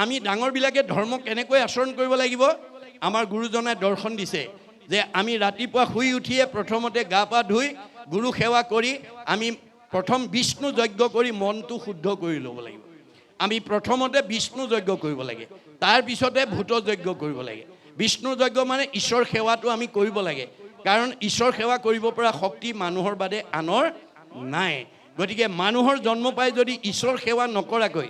আমি ডাঙৰবিলাকে ধৰ্ম কেনেকৈ আচৰণ কৰিব লাগিব আমাৰ গুৰুজনাই দৰ্শন দিছে যে আমি ৰাতিপুৱা শুই উঠিয়ে প্ৰথমতে গা পা ধুই গুৰু সেৱা কৰি আমি প্ৰথম বিষ্ণু যজ্ঞ কৰি মনটো শুদ্ধ কৰি ল'ব লাগিব আমি প্ৰথমতে বিষ্ণু যজ্ঞ কৰিব লাগে তাৰ পিছতে ভূত যজ্ঞ কৰিব লাগে বিষ্ণু যজ্ঞ মানে ঈশ্বৰ সেৱাটো আমি কৰিব লাগে কাৰণ ঈশ্বৰ সেৱা কৰিব পৰা শক্তি মানুহৰ বাদে আনৰ নাই গতিকে মানুহৰ জন্ম পাই যদি ঈশ্বৰ সেৱা নকৰাকৈ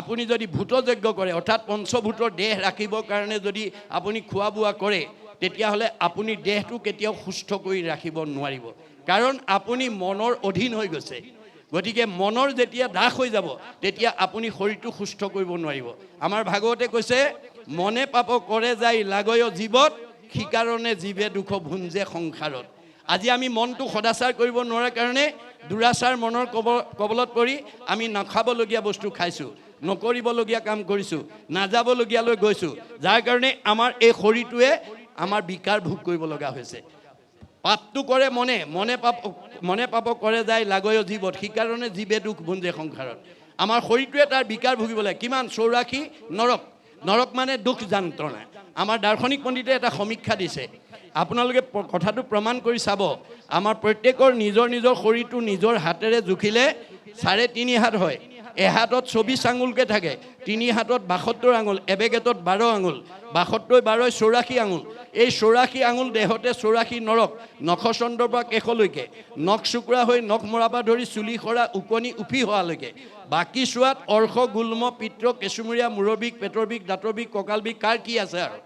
আপুনি যদি ভূত যজ্ঞ কৰে অৰ্থাৎ পঞ্চভূতৰ দেহ ৰাখিবৰ কাৰণে যদি আপুনি খোৱা বোৱা কৰে তেতিয়াহ'লে আপুনি দেহটো কেতিয়াও সুস্থ কৰি ৰাখিব নোৱাৰিব কাৰণ আপুনি মনৰ অধীন হৈ গৈছে গতিকে মনৰ যেতিয়া দাস হৈ যাব তেতিয়া আপুনি শৰীৰটো সুস্থ কৰিব নোৱাৰিব আমাৰ ভাগৱতে কৈছে মনে পাপ কৰে যায় লাগয় জীৱত সিকাৰণে জীৱে দুখ ভুঞ্জে সংসাৰত আজি আমি মনটো সদাচাৰ কৰিব নোৱাৰাৰ কাৰণে দুৰাচাৰ মনৰ কবলত পৰি আমি নাখাবলগীয়া বস্তু খাইছোঁ নকৰিবলগীয়া কাম কৰিছোঁ নাযাবলগীয়ালৈ গৈছোঁ যাৰ কাৰণে আমাৰ এই শৰীৰটোৱে আমাৰ বিকাৰ ভোগ কৰিব লগা হৈছে পাপটো কৰে মনে পাপ কৰে যায় লাগয় জীৱত সিকাৰণে জীৱে দুখ ভুঞ্জে সংসাৰত আমাৰ শৰীৰটোৱে তাৰ বিকাৰ ভুগিব লাগে কিমান 84 নৰক মানে দুখ যন্ত্ৰণা আমাৰ দাৰ্শনিক পণ্ডিতে এটা সমীক্ষা দিছে আপোনালোকে কথাটো প্ৰমাণ কৰি চাব আমাৰ প্ৰত্যেকৰ নিজৰ নিজৰ শৰীৰটো নিজৰ হাতেৰে জুখিলে 3.5 হাত হয় এহাতত 24 আঙুলকে থাকে 3 হাতত 72 আঙুল এবেগেটত 12 আঙুল 72 12 84 আঙুল এই 84 আঙুল দেহতে 84 নৰক নখচন্দ্ৰৰ পৰা কেশলৈকে নখ চুকুৰা হৈ নখ মৰাৰ পৰা ধৰি চুলি সৰা উকনি উফি হোৱালৈকে বাকী চোৱাত অৰ্শ গুল্ম পিত্ৰ কেঁচুমৰীয়া মূৰৰ বিষ পেটৰ বিষ দাঁতৰ বিষ কঁকাল বিষ কাৰ কি আছে আৰু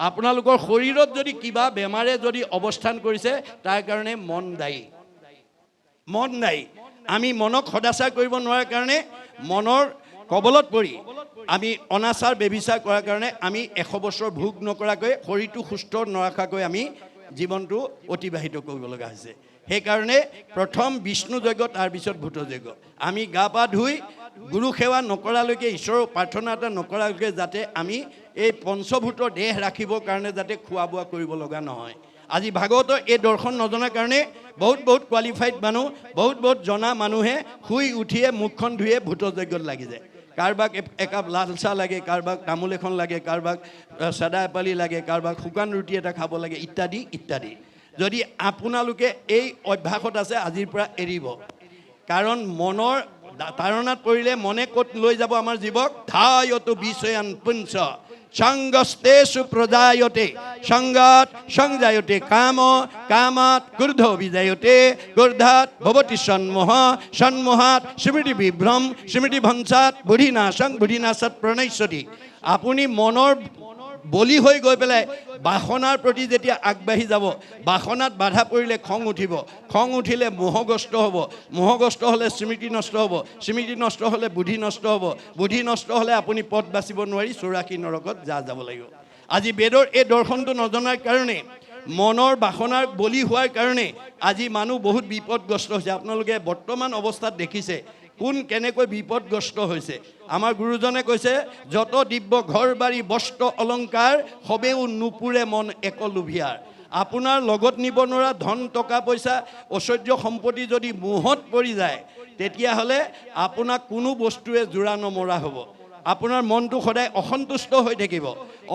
আপোনালোকৰ শৰীৰত যদি কিবা বেমাৰে যদি অৱস্থান কৰিছে তাৰ কাৰণে মন দায়ী আমি মনক সদাচাৰ কৰিব নোৱাৰাৰ কাৰণে মনৰ কবলত পৰি আমি অনাচাৰ বেবিচাৰ কৰাৰ কাৰণে আমি 100 বছৰ ভোগ নকৰাকৈ শৰীৰটো সুস্থ নৰখাকৈ আমি জীৱনটো অতিবাহিত কৰিব লগা হৈছে সেইকাৰণে প্ৰথম বিষ্ণু যজ্ঞ তাৰ পিছত ভূত যজ্ঞ আমি গা পা ধুই গুৰু সেৱা নকৰালৈকে ঈশ্বৰৰ প্ৰাৰ্থনা এটা নকৰালৈকে যাতে আমি এই পঞ্চভূতৰ দেহ ৰাখিবৰ কাৰণে যাতে খোৱা বোৱা কৰিব লগা নহয় আজি ভাগৱতৰ এই দৰ্শন নজনাৰ কাৰণে বহুত কোৱালিফাইড মানুহ বহুত জনা মানুহে শুই উঠিয়ে মুখখন ধুয়ে ভূত যজ্ঞত লাগি যায় কাৰোবাক একাপ লাল চাহ লাগে কাৰোবাক তামোল এখন লাগে কাৰোবাক চাদা এপালি লাগে কাৰোবাক শুকান ৰুটি এটা খাব লাগে ইত্যাদি যদি আপোনালোকে এই অভ্যাসত আছে আজিৰ পৰা এৰিব কাৰণ মনৰ তাৰণাত পৰিলে মনে ক'ত লৈ যাব আমাৰ জীৱক ধায়তু বিষয়ান পুঞ্চ সংগস্তেষু প্ৰজায়তে সংগাত সংজায়তে কামাত ক্ৰোধ বিজায়তে ক্ৰোধাত ভৱতি সন্মোহাত স্মৃতি বিভ্ৰম স্মৃতি ভংসাত বুদ্ধিনাশাত প্ৰণশ্যতি আপুনি মনৰ বলি হৈ গৈ পেলাই বাসনাৰ প্ৰতি যেতিয়া আগবাঢ়ি যাব বাসনাত বাধা পৰিলে খং উঠিলে মোহগ্ৰস্ত হ'ব মোহগ্ৰস্ত হ'লে স্মৃতি নষ্ট হ'ব স্মৃতি নষ্ট হ'লে বুদ্ধি নষ্ট হ'লে আপুনি পথ বাচিব নোৱাৰি 84 নৰকত যাব লাগিব আজি বেদৰ এই দৰ্শনটো নজনাৰ কাৰণে মনৰ বাসনাৰ বলি হোৱাৰ কাৰণে আজি মানুহ বহুত বিপদগ্ৰস্ত হৈছে আপোনালোকে বৰ্তমান অৱস্থাত দেখিছে কোন কেনেকৈ বিপদগ্ৰস্ত হৈছে আমাৰ গুৰুজনে কৈছে যত দিব্য ঘৰ বাৰী বস্ত্ৰ অলংকাৰ সবেও নুপুৰে মন একলোভিয়াৰ আপোনাৰ লগত নিব নোৱাৰা ধন টকা পইচা ঐশ্বৰ্য সম্পত্তি যদি মোহত পৰি যায় তেতিয়াহ'লে আপোনাক কোনো বস্তুৱে জোৰা নমৰা হ'ব আপোনাৰ মনটো সদায় অসন্তুষ্ট হৈ থাকিব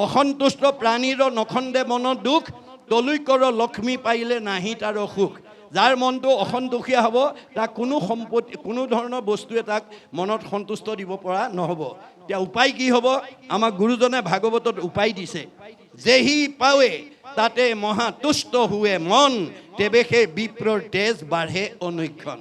অসন্তুষ্ট প্ৰাণীৰ নখন্দে মনৰ দুখ তলৈকৰ লক্ষ্মী পাইলে নাহি তাৰ সুখ যাৰ মনটো অসন্তোষীয়া হ'ব তাক কোনো সম্পত্তি কোনো ধৰণৰ বস্তুৱে তাক মনত সন্তুষ্ট দিব পৰা নহ'ব এতিয়া উপায় কি হ'ব আমাক গুৰুজনে ভাগৱতত উপায় দিছে যেহি পাৱে তাতে মহাতুষ্ট হুৱে মন তেবে সেই বিপ্ৰৰ তেজ বাঢ়ে অনুক্ষণ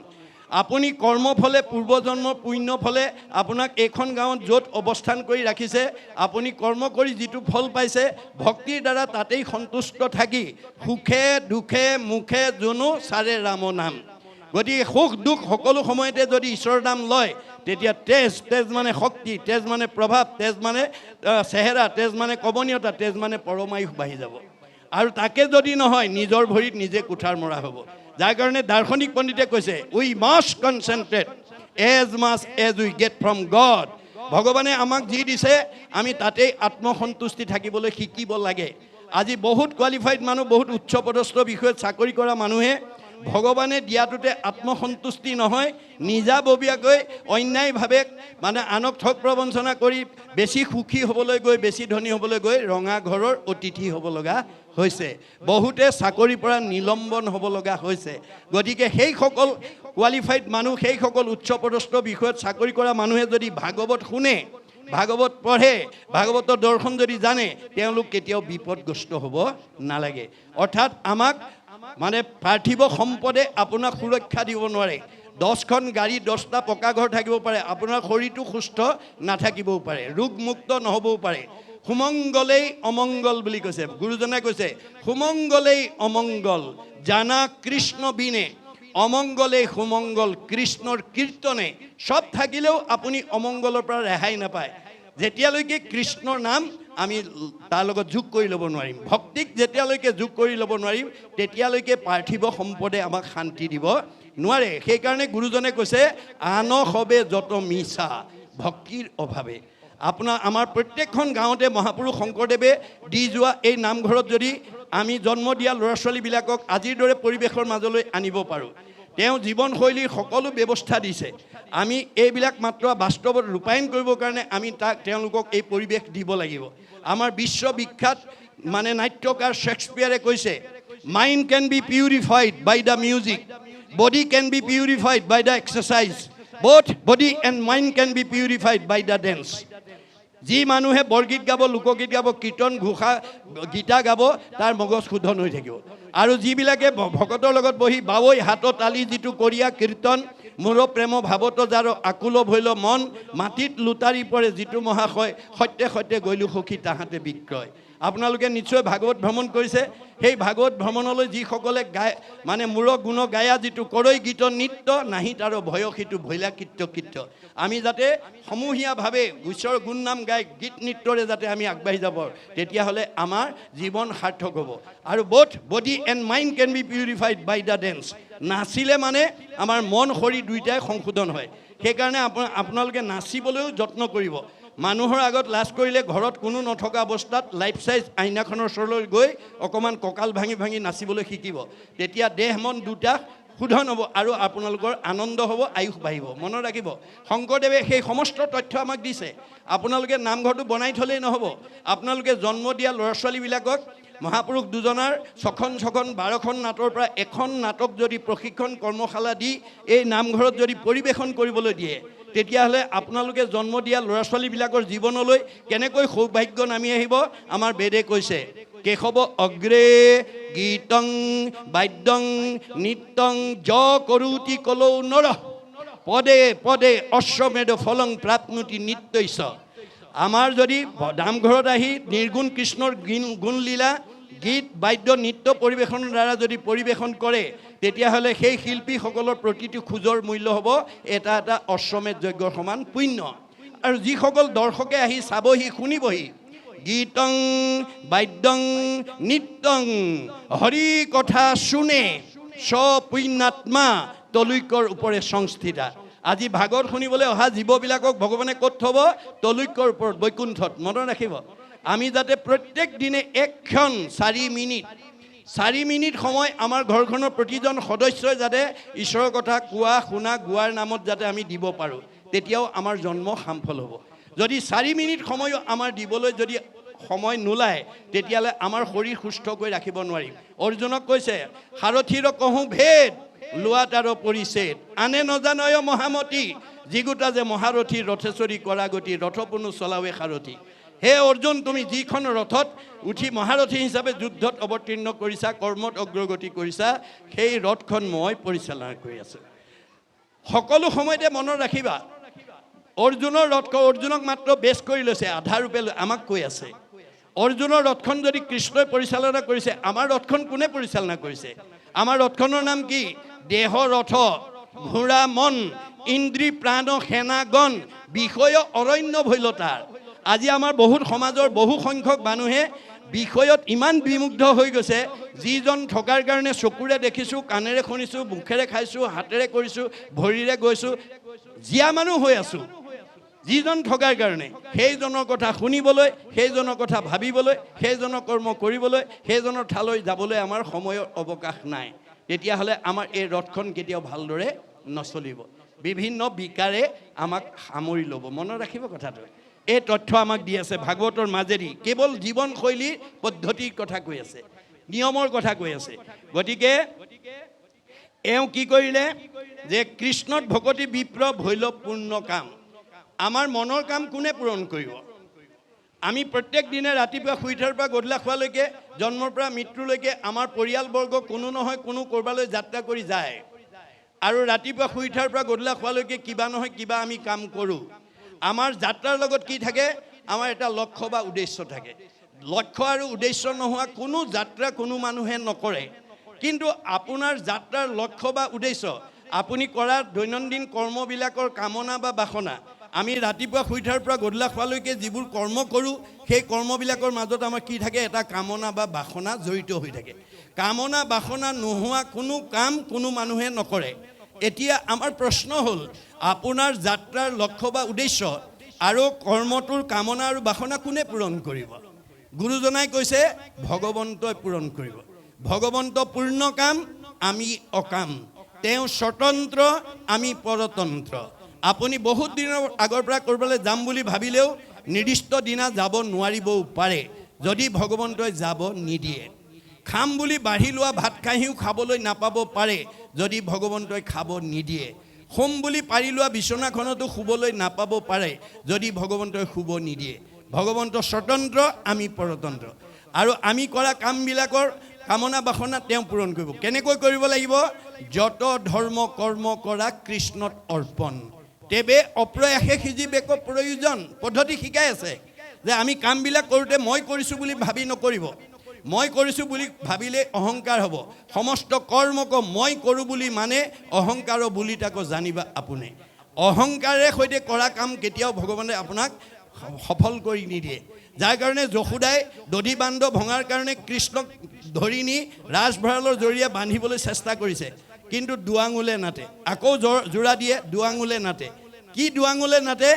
আপুনি কৰ্মফলে পূৰ্বজন্মৰ পুণ্য ফলে আপোনাক এইখন গাঁৱত য'ত অৱস্থান কৰি ৰাখিছে আপুনি কৰ্ম কৰি যিটো ফল পাইছে ভক্তিৰ দ্বাৰা তাতেই সন্তুষ্ট থাকি সুখে দুখে মুখে জনো চাৰে ৰাম নাম গতিকে সুখ দুখ সকলো সময়তে যদি ঈশ্বৰৰ নাম লয় তেতিয়া তেজ মানে শক্তি তেজ মানে প্ৰভাৱ তেজ মানে চেহেৰা তেজ মানে কমনীয়তা তেজ মানে পৰমায়ুস বাঢ়ি যাব আৰু তাকে যদি নহয় নিজৰ ভৰিত নিজে কুঠাৰ মৰা হ'ব যাৰ কাৰণে দাৰ্শনিক পণ্ডিতে কৈছে we must concentrate as much as we get from God ভগৱানে আমাক যি দিছে আমি তাতেই আত্মসন্তুষ্টি থাকিবলৈ শিকিব লাগে আজি বহুত কোৱালিফাইড মানুহ বহুত উচ্চ পদস্থ বিষয়ত চাকৰি কৰা মানুহে ভগৱানে দিয়াটোতে আত্মসন্তুষ্টি নহয়, নিজাববীয়াকৈ অন্যায়ভাৱে মানে আনক ঠগ প্ৰবঞ্চনা কৰি বেছি সুখী হ'বলৈ গৈ, বেছি ধনী হ'বলৈ গৈ ৰঙা ঘৰৰ অতিথি হ'ব লগা হৈছে। বহুতে চাকৰিৰ পৰা নিলম্বন হ'ব লগা হৈছে। গতিকে সেইসকল কোৱালিফাইড মানুহ, সেইসকল উচ্চপদস্থ বিষয়ত চাকৰি কৰা মানুহে যদি ভাগৱত শুনে, ভাগৱত পঢ়ে, ভাগৱতৰ দৰ্শন যদি জানে, তেওঁলোক কেতিয়াও বিপদগ্ৰস্ত হ'ব নালাগে। অৰ্থাৎ আমাক মানে পাৰ্থিৱ সম্পদে আপোনাক সুৰক্ষা দিব নোৱাৰে। 10খন গাড়ী, 10টা পকা ঘৰ থাকিব পাৰে, আপোনাৰ শৰীৰটো সুস্থ নাথাকিবও পাৰে, ৰোগমুক্ত নহ'বও পাৰে। সুমংগলেই অমংগল বুলি কৈছে গুৰুজনে, কৈছে সুমংগলেই অমংগল জানা কৃষ্ণ বিনে, অমংগলেই সুমংগল কৃষ্ণৰ কীৰ্তনে। সব থাকিলেও আপুনি অমংগলৰ পৰা ৰেহাই নাপায় যেতিয়ালৈকে কৃষ্ণৰ নাম আমি তাৰ লগত যোগ কৰি ল'ব নোৱাৰিম। ভক্তিক যেতিয়ালৈকে যোগ কৰি ল'ব নোৱাৰিম, তেতিয়ালৈকে পাৰ্থিৱ সম্পদে আমাক শান্তি দিব নোৱাৰে। সেইকাৰণে গুৰুজনে কৈছে আন সবে যত মিছা ভক্তিৰ অভাৱে। আমাৰ প্ৰত্যেকখন গাঁৱতে মহাপুৰুষ শংকৰদেৱে দি যোৱা এই নামঘৰত যদি আমি জন্ম দিয়া ল'ৰা ছোৱালীবিলাকক আজিৰ দৰে পৰিৱেশৰ মাজলৈ আনিব পাৰোঁ, তেওঁ জীৱনশৈলীৰ সকলো ব্যৱস্থা দিছে। আমি এইবিলাক মাত্ৰ বাস্তৱত ৰূপায়ণ কৰিবৰ কাৰণে আমি তেওঁলোকক এই পৰিৱেশ দিব লাগিব। আমাৰ বিশ্ববিখ্যাত মানে নাট্যকাৰ শ্বেক্সপিয়াৰে কৈছে, mind can be purified by the music, body can be purified by the exercise, both body and mind can be purified by the dance. যি মানুহে বৰগীত গাব, লোকগীত গাব, কীৰ্তন ঘোষা গীতা গাব, তাৰ মগজ শুদ্ধ হৈ থাকিব। আৰু যিবিলাকে ভকতৰ লগত বহি বাৱৈ হাতত তালি যিটো কৰিয়া কীৰ্তন, মোৰ প্ৰেম ভাৱত যাৰ আকুল ভৈল মন, মাটিত লুটাৰি পৰে যিটো মহাশয়, সত্যে সত্যে গৈলো সখী তাহাঁতে বিক্ৰয়। আপোনালোকে নিশ্চয় ভাগৱত ভ্ৰমণ কৰিছে। সেই ভাগৱত ভ্ৰমণলৈ যিসকলে গায় মানে মূৰ গুণ গায়া যিটো কৰৈ গীত নৃত্য, নাহি তাৰ ভয়সীটো ভৈলা কীৰ্ত কীৰ্ত। আমি যাতে সমূহীয়াভাৱে ঈশ্বৰৰ গুণ নাম গাই গীত নৃত্যৰে যাতে আমি আগবাঢ়ি যাব, তেতিয়াহ'লে আমাৰ জীৱন সাৰ্থক হ'ব। আৰু both body and mind can be purified by the dance. নাচিলে মানে আমাৰ মন শৰীৰ দুয়োটাই সংশোধন হয়। সেইকাৰণে আপোনালোকে নাচিবলৈও যত্ন কৰিব। মানুহৰ আগত লাজ কৰিলে ঘৰত কোনো নথকা অৱস্থাত লাইফ চাইজ আইনাখনৰ ওচৰলৈ গৈ অকণমান কঁকাল ভাঙি ভাঙি নাচিবলৈ শিকিব। তেতিয়া দেহ মন দুটা শোধন হ'ব আৰু আপোনালোকৰ আনন্দ হ'ব, আয়ুস বাঢ়িব। মনত ৰাখিব, শংকৰদেৱে সেই সমস্ত তথ্য আমাক দিছে। আপোনালোকে নামঘৰটো বনাই থ'লেই নহ'ব, আপোনালোকে জন্ম দিয়া ল'ৰা ছোৱালীবিলাকক মহাপুৰুষ দুজনাৰ 6খন 12খন নাটৰ পৰা এখন নাটক যদি প্ৰশিক্ষণ কৰ্মশালা দি এই নামঘৰত যদি পৰিৱেশন কৰিবলৈ দিয়ে, তেতিয়াহ'লে আপোনালোকে জন্ম দিয়া ল'ৰা ছোৱালীবিলাকৰ জীৱনলৈ কেনেকৈ সৌভাগ্য নামি আহিব। আমাৰ বেদে কৈছে, কেশৱ অগ্ৰে গীতং বাদ্যং নৃত্যং য কৰোতি কলৌ নৰ, পদে পদে অশ্বমেধ ফলং প্ৰাপ্নুতি নিত্যৈছ। আমাৰ যদি নামঘৰত আহি নিৰ্গুণ কৃষ্ণৰ গুণলীলা গীত বাদ্য নৃত্য পৰিৱেশনৰ দ্বাৰা যদি পৰিৱেশন কৰে, তেতিয়াহ'লে সেই শিল্পীসকলৰ প্ৰতিটো খোজৰ মূল্য হ'ব এটা এটা অশ্বমেধ যজ্ঞৰ সমান পুণ্য। আৰু যিসকল দৰ্শকে আহি চাবহি শুনিবহি, গীতং বাদ্যং নৃত্যং হৰি কথা শুনে স পুণ্যাত্মা তলৈকৰ ওপৰে সংস্থিতা। আজি ভাগৱত শুনিবলৈ অহা জীৱবিলাকক ভগৱানে ক'ত থ'ব? তলৈকৰ ওপৰত, বৈকুণ্ঠত। মনত ৰাখিব, আমি যাতে প্ৰত্যেক দিনে একক্ষণ 4 মিনিট সময় আমাৰ ঘৰখনৰ প্ৰতিজন সদস্যই যাতে ঈশ্বৰৰ কথা কোৱা শুনা গোৱাৰ নামত যাতে আমি দিব পাৰোঁ, তেতিয়াও আমাৰ জন্ম সাফল হ'ব। যদি 4 মিনিট সময়ো আমাৰ দিবলৈ যদি সময় নোলায়, তেতিয়াহ'লে আমাৰ শৰীৰ সুস্থ কৰি ৰাখিব নোৱাৰিম। অৰ্জুনক কৈছে, সাৰথীৰ কহোঁ ভেদ লোৱা তাৰ পৰিছেদ, আনে নজানয় মহামতী, যিগোটা যে মহাৰথী ৰথেশ্বৰী কৰা গতি, ৰথপনো চলাৱে সাৰথী। হে অৰ্জুন, তুমি যিখন ৰথত উঠি মহাৰথী হিচাপে যুদ্ধত অৱতীৰ্ণ কৰিছা, কৰ্মত অগ্ৰগতি কৰিছা, সেই ৰথখন মই পৰিচালনা কৰি আছোঁ। সকলো সময়তে মনত ৰাখিবা, অৰ্জুনৰ ৰথখন অৰ্জুনক মাত্ৰ বেছ কৰি লৈছে, আধা ৰূপে আমাক কৈ আছে। অৰ্জুনৰ ৰথখন যদি কৃষ্ণই পৰিচালনা কৰিছে, আমাৰ ৰথখন কোনে পৰিচালনা কৰিছে? আমাৰ ৰথখনৰ নাম কি? দেহ ৰথ, ঘোঁৰা মন, ইন্দ্ৰী প্ৰাণ সেনাগণ, বিষয় অৰণ্য ভৈলতাৰ। আজি আমাৰ বহুত সমাজৰ বহু সংখ্যক মানুহে বিষয়ত ইমান বিমুগ্ধ হৈ গৈছে, যিজন থকাৰ কাৰণে চকুৰে দেখিছোঁ, কাণেৰে শুনিছোঁ, মুখেৰে খাইছোঁ, হাতেৰে কৰিছোঁ, ভৰিৰে গৈছোঁ, জীয়া মানুহ হৈ আছোঁ। যিজন থকাৰ কাৰণে সেইজনৰ কথা শুনিবলৈ, সেইজনৰ কথা ভাবিবলৈ, সেইজনৰ কৰ্ম কৰিবলৈ, সেইজনৰ ঠালৈ যাবলৈ আমাৰ সময়ৰ অৱকাশ নাই। তেতিয়াহ'লে আমাৰ এই ৰথখন কেতিয়াও ভালদৰে নচলিব। বিভিন্ন বিকাৰে আমাক সামৰি ল'ব। মনত ৰাখিব কথাটো। এই তথ্য আমাক দি আছে ভাগৱতৰ মাজেদি, কেৱল জীৱনশৈলীৰ পদ্ধতিৰ কথা কৈ আছে, নিয়মৰ কথা কৈ আছে। গতিকে এওঁ কি কৰিলে যে কৃষ্ণত ভকতি বিপ্ৰ ভৈল পূৰ্ণ কাম। আমাৰ মনৰ কাম কোনে পূৰণ কৰিব? আমি প্ৰত্যেক দিনে ৰাতিপুৱা শুই উঠাৰ পৰা গধূলা খোৱালৈকে, জন্মৰ পৰা মৃত্যুলৈকে আমাৰ পৰিয়ালবৰ্গ কোনো নহয় কোনো ক'ৰবালৈ যাত্ৰা কৰি যায়। আৰু ৰাতিপুৱা শুই উঠাৰ পৰা গধূলা খোৱালৈকে কিবা নহয় কিবা আমি কাম কৰোঁ। আমাৰ যাত্ৰাৰ লগত কি থাকে? আমাৰ এটা লক্ষ্য বা উদ্দেশ্য থাকে। লক্ষ্য আৰু উদ্দেশ্য নোহোৱা কোনো যাত্ৰা কোনো মানুহে নকৰে। কিন্তু আপোনাৰ যাত্ৰাৰ লক্ষ্য বা উদ্দেশ্য, আপুনি কৰা দৈনন্দিন কৰ্মবিলাকৰ কামনা বা বাসনা, আমি ৰাতিপুৱা শুই উঠাৰ পৰা গধূলা খোৱালৈকে যিবোৰ কৰ্ম কৰোঁ, সেই কৰ্মবিলাকৰ মাজত আমাৰ কি থাকে? এটা কামনা বা বাসনা জড়িত হৈ থাকে। কামনা বাসনা নোহোৱা কোনো কাম কোনো মানুহে নকৰে। এতিয়া আমাৰ প্ৰশ্ন হ'ল, আপোনাৰ যাত্ৰাৰ লক্ষ্য বা উদ্দেশ্য আৰু কৰ্মটোৰ কামনা আৰু বাসনা কোনে পূৰণ কৰিব? গুৰুজনাই কৈছে ভগৱন্তই পূৰণ কৰিব। ভগৱন্ত পূৰ্ণ কাম, আমি অকাম। তেওঁ স্বতন্ত্ৰ, আমি পৰতন্ত্ৰ। আপুনি বহুত দিনৰ আগৰ পৰা ক'ৰবালৈ যাম বুলি ভাবিলেও নিৰ্দিষ্ট দিনা যাব নোৱাৰিবও পাৰে, যদি ভগৱন্তই যাব নিদিয়ে। খাম বুলি বাঢ়ি লোৱা ভাত কাঁহীও খাবলৈ নাপাব পাৰে, যদি ভগৱন্তই খাব নিদিয়ে। শুম বুলি পাৰি লোৱা বিচনাখনতো শুবলৈ নাপাব পাৰে, যদি ভগৱন্তই শুব নিদিয়ে। ভগৱন্ত স্বতন্ত্ৰ, আমি পৰতন্ত্ৰ। আৰু আমি কৰা কামবিলাকৰ কামনা বাসনা তেওঁ পূৰণ কৰিব। কেনেকৈ কৰিব লাগিব? যত ধৰ্ম কৰ্ম কৰা কৃষ্ণত অৰ্পণ, তেবে অপ্ৰয়াসে সিজিবেক প্ৰয়োজন। পদ্ধতি শিকাই আছে যে আমি কামবিলাক কৰোঁতে মই কৰিছোঁ বুলি ভাবি নকৰিব। মই কৰিছোঁ বুলি ভাবিলে অহংকাৰ হ'ব। সমস্ত কৰ্মক মই কৰোঁ বুলি মানে অহংকাৰ বুলি তাকো জানিবা আপুনি। অহংকাৰে সৈতে কৰা কাম কেতিয়াও ভগৱানে আপোনাক সফল কৰি নিদিয়ে। যাৰ কাৰণে যশোদাই দধি বান্ধ ভঙাৰ কাৰণে কৃষ্ণক ধৰি নি ৰাজভঁৰালৰ জৰিয়ে বান্ধিবলৈ চেষ্টা কৰিছে, কিন্তু দুৱাঙুলে নাটে। আকৌ জোৰা দিয়ে, দুৱাঙুলে নাটে। কি দুৱাঙুলে নাটে?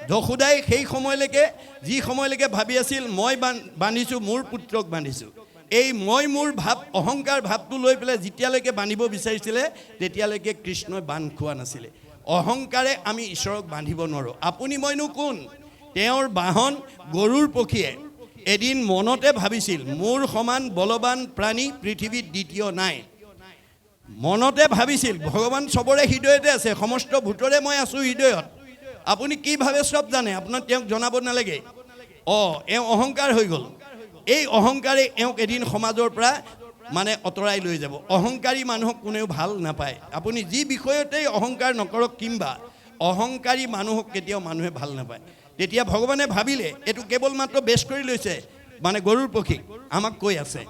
যশোদাই সেই সময়লৈকে, যি সময়লৈকে ভাবি আছিল মই বান্ধিছোঁ, মোৰ পুত্ৰক বান্ধিছোঁ, এই মই মোৰ ভাৱ, অহংকাৰ ভাৱটো লৈ পেলাই যেতিয়ালৈকে বান্ধিব বিচাৰিছিলে, তেতিয়ালৈকে কৃষ্ণই বান্ধ খোৱা নাছিলে। অহংকাৰে আমি ঈশ্বৰক বান্ধিব নোৱাৰোঁ। আপুনি মইনো কোন? তেওঁৰ বাহন গৰুৰ পক্ষীয়ে এদিন মনতে ভাবিছিল, মোৰ সমান বলৱান প্ৰাণী পৃথিৱীত দ্বিতীয় নাই। মনতে ভাবিছিল। ভগৱান চবৰে হৃদয়তে আছে, সমস্ত ভূতৰে মই আছোঁ হৃদয়ত। আপুনি কি ভাবে চব জানে, আপোনাক তেওঁক জনাব নালাগে। এওঁ অহংকাৰ হৈ গ'ল। এই অহংকাৰে এওঁক এদিন সমাজৰ পৰা মানে আঁতৰাই লৈ যাব। অহংকাৰী মানুহক কোনেও ভাল নাপায়। আপুনি যি বিষয়তেই অহংকাৰ নকৰক, কিম্বা অহংকাৰী মানুহক কেতিয়াও মানুহে ভাল নাপায়। তেতিয়া ভগৱানে ভাবিলে, এইটো কেৱল মাত্ৰ বেছ কৰি লৈছে, মানে গৰুৰ পক্ষীক আমাক কৈ আছে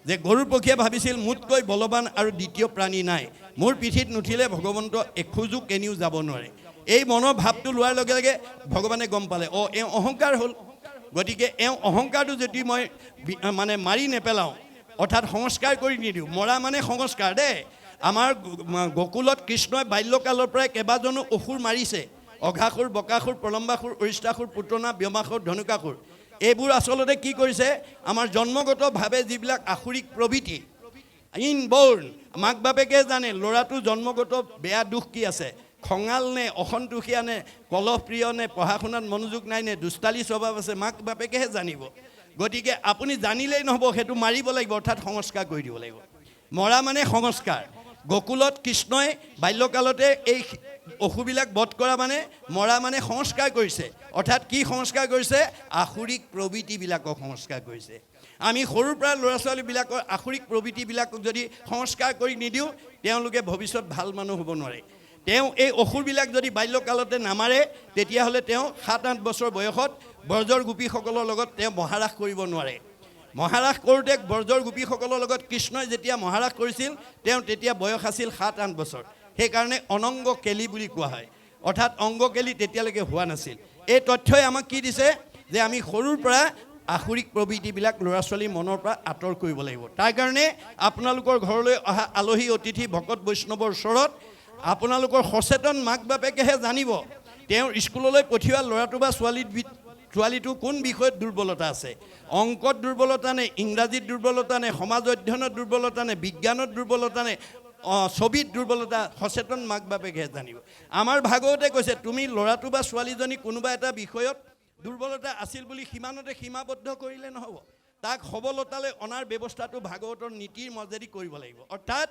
যে গৰুৰ পক্ষীয়ে ভাবিছিল মোতকৈ বলৱান আৰু দ্বিতীয় প্ৰাণী নাই। মোৰ পিঠিত নুঠিলে ভগৱন্ত এখোজো কেনিও যাব নোৱাৰে। এই মনৰ ভাৱটো লোৱাৰ লগে লগে ভগৱানে গম পালে, এওঁ অহংকাৰ হ'ল। গতিকে এওঁ অহংকাৰটো যদি মই মানে মাৰি নেপেলাওঁ, অৰ্থাৎ সংস্কাৰ কৰি নিদিওঁ। মৰা মানে সংস্কাৰ দেই। আমাৰ গকুলত কৃষ্ণই বাল্যকালৰ পৰাই কেইবাজনো অসুৰ মাৰিছে। অঘাসুৰ, বকাসুৰ, প্ৰলম্বাসুৰ, অৰিষ্টাসুৰ, পুতনা, ব্যোমাসুৰ, ধনুকাসুৰ। এইবোৰ আচলতে কি কৰিছে? আমাৰ জন্মগতভাৱে যিবিলাক আসুৰিক প্ৰবৃত্তি, ইনবৰ্ণ, মাক বাপেকে জানে ল'ৰাটোৰ জন্মগত বেয়া দুখ কি আছে, খঙাল নে, অসন্তোষীয়া নে, কলহপ্ৰিয় নে, পঢ়া শুনাত মনোযোগ নাই নে, দুষ্টালি স্বভাৱ আছে, মাক বাপেকেহে জানিব। গতিকে আপুনি জানিলেই নহ'ব, সেইটো মাৰিব লাগিব, অৰ্থাৎ সংস্কাৰ কৰি দিব লাগিব। মৰা মানে সংস্কাৰ। গকুলত কৃষ্ণই বাল্যকালতে এই অসুবিলাক বধ কৰা মানে, মৰা মানে সংস্কাৰ কৰিছে। অৰ্থাৎ কি সংস্কাৰ কৰিছে? আসুৰিক প্ৰবৃত্তিবিলাকক সংস্কাৰ কৰিছে। আমি সৰুৰ পৰা ল'ৰা ছোৱালীবিলাকৰ আসুৰিক প্ৰবৃত্তিবিলাকক যদি সংস্কাৰ কৰি নিদিওঁ, তেওঁলোকে ভৱিষ্যত ভাল মানুহ হ'ব নোৱাৰে। তেওঁ এই অসুৰবিলাক যদি বাল্যকালতে নামাৰে, তেতিয়াহ'লে তেওঁ 7-8 বছৰ বয়সত ব্ৰজৰ গোপীসকলৰ লগত তেওঁ মহাৰাস কৰিব নোৱাৰে। মহাৰাস কৰোঁতে ব্ৰজৰ গোপীসকলৰ লগত কৃষ্ণই যেতিয়া মহাৰাস কৰিছিল, তেওঁ তেতিয়া বয়স আছিল 7-8 বছৰ। সেইকাৰণে অনংগ কেলি বুলি কোৱা হয়, অৰ্থাৎ অংগ কেলি তেতিয়ালৈকে হোৱা নাছিল। এই তথ্যই আমাক কি দিছে? যে আমি সৰুৰ পৰা আসুৰিক প্ৰবৃত্তিবিলাক ল'ৰা ছোৱালীৰ মনৰ পৰা আঁতৰ কৰিব লাগিব। তাৰ কাৰণে আপোনালোকৰ ঘৰলৈ অহা আলহী অতিথি ভকত বৈষ্ণৱৰ ওচৰত আপোনালোকৰ সচেতন মাক বাপেকেহে জানিব তেওঁৰ স্কুললৈ পঠিওৱা ল'ৰাটো বা ছোৱালীটো কোন বিষয়ত দুৰ্বলতা আছে, অংকত দুৰ্বলতা নে, ইংৰাজীত দুৰ্বলতা নে, সমাজ অধ্যয়নত দুৰ্বলতা নে, বিজ্ঞানত দুৰ্বলতা নে, ছবিত দুৰ্বলতা, সচেতন মাক বাপেকেহে জানিব। আমাৰ ভাগৱতে কৈছে তুমি ল'ৰাটো বা ছোৱালীজনী কোনোবা এটা বিষয়ত দুৰ্বলতা আছিল বুলি সিমানতে সীমাবদ্ধ কৰিলে নহ'ব, তাক সবলতালৈ অনাৰ ব্যৱস্থাটো ভাগৱতৰ নীতিৰ মাজেদি কৰিব লাগিব। অৰ্থাৎ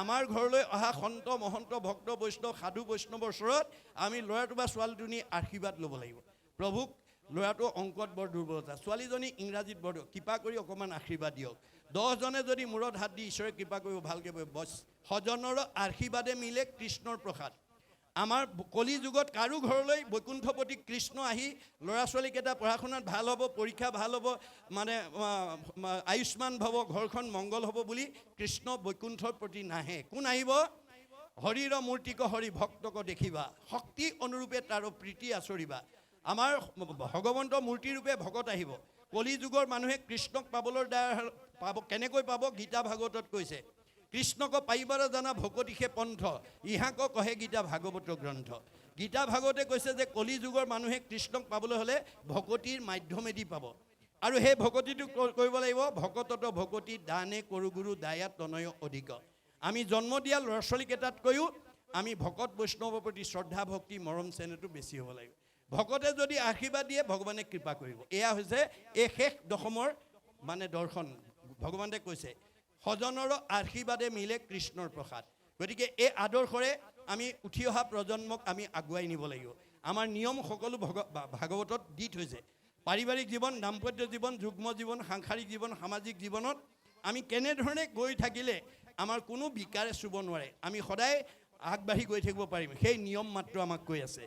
আমাৰ ঘৰলৈ অহা সন্ত মহন্ত ভক্ত বৈষ্ণৱ সাধু বৈষ্ণৱৰ ওচৰত আমি ল'ৰাটো বা ছোৱালীজনী আশীৰ্বাদ ল'ব লাগিব। প্ৰভুক ল'ৰাটো অংকত বৰ দুৰ্বলতা, ছোৱালীজনী ইংৰাজীত বৰ, কৃপা কৰি অকণমান আশীৰ্বাদ দিয়ক। 10জনে যদি মূৰত হাত দি ঈশ্বৰে কৃপা কৰিব ভালকৈ বছ, সজনৰ আশীৰ্বাদে মিলে কৃষ্ণৰ প্ৰসাদ। আমাৰ কলি যুগত কাৰো ঘৰলৈ বৈকুণ্ঠপতি কৃষ্ণ আহি ল'ৰা ছোৱালীকেইটা পঢ়া শুনাত ভাল হ'ব, পৰীক্ষা ভাল হ'ব, মানে আয়ুষ্মান ভৱ, ঘৰখন মংগল হ'ব বুলি কৃষ্ণ বৈকুণ্ঠৰ প্ৰতি নাহে। কোন আহিব? হৰিৰ মূৰ্তিক হৰি ভক্তক দেখিবা, শক্তি অনুৰূপে তাৰ প্ৰীতি আচৰিবা। আমাৰ ভগৱন্ত মূৰ্তিৰূপে ভকত আহিব। কলি যুগৰ মানুহে কৃষ্ণক পাবলৈ পাব, কেনেকৈ পাব? গীতা ভাগৱতত কৈছে, কৃষ্ণক পাইবাৰ জানা ভকতিহে পন্থ, ইহাক কহে গীতা ভাগৱত গ্ৰন্থ। গীতা ভাগৱতে কৈছে যে কলি যুগৰ মানুহে কৃষ্ণক পাবলৈ হ'লে ভকতিৰ মাধ্যমেদি পাব। আৰু সেই ভকতিটো কৰিব লাগিব, ভকতত ভকতি দানে কৰু গুৰু দায়া তনয় অধিক। আমি জন্ম দিয়া ল'ৰা ছোৱালীকেইটাতকৈও আমি ভকত বৈষ্ণৱৰ প্ৰতি শ্ৰদ্ধা ভক্তি মৰম চেনেহটো বেছি হ'ব লাগিব। ভকতে যদি আশীৰ্বাদ দিয়ে ভগৱানে কৃপা কৰিব। এয়া হৈছে এই শেষ দশমৰ মানে দৰ্শন। ভগৱানে কৈছে সজনৰ আশীৰ্বাদে মিলে কৃষ্ণৰ প্ৰসাদ। গতিকে এই আদৰ্শৰে আমি উঠি অহা প্ৰজন্মক আমি আগুৱাই নিব লাগিব। আমাৰ নিয়ম সকলো ভাগৱতত দি থৈছে। পাৰিবাৰিক জীৱন, দাম্পত্য জীৱন, যুগ্ম জীৱন, সাংসাৰিক জীৱন, সামাজিক জীৱনত আমি কেনেধৰণে গৈ থাকিলে আমাৰ কোনো বিকাৰে চুব নোৱাৰে, আমি সদায় আগবাঢ়ি গৈ থাকিব পাৰিম, সেই নিয়ম মাত্ৰ আমাক কৈ আছে।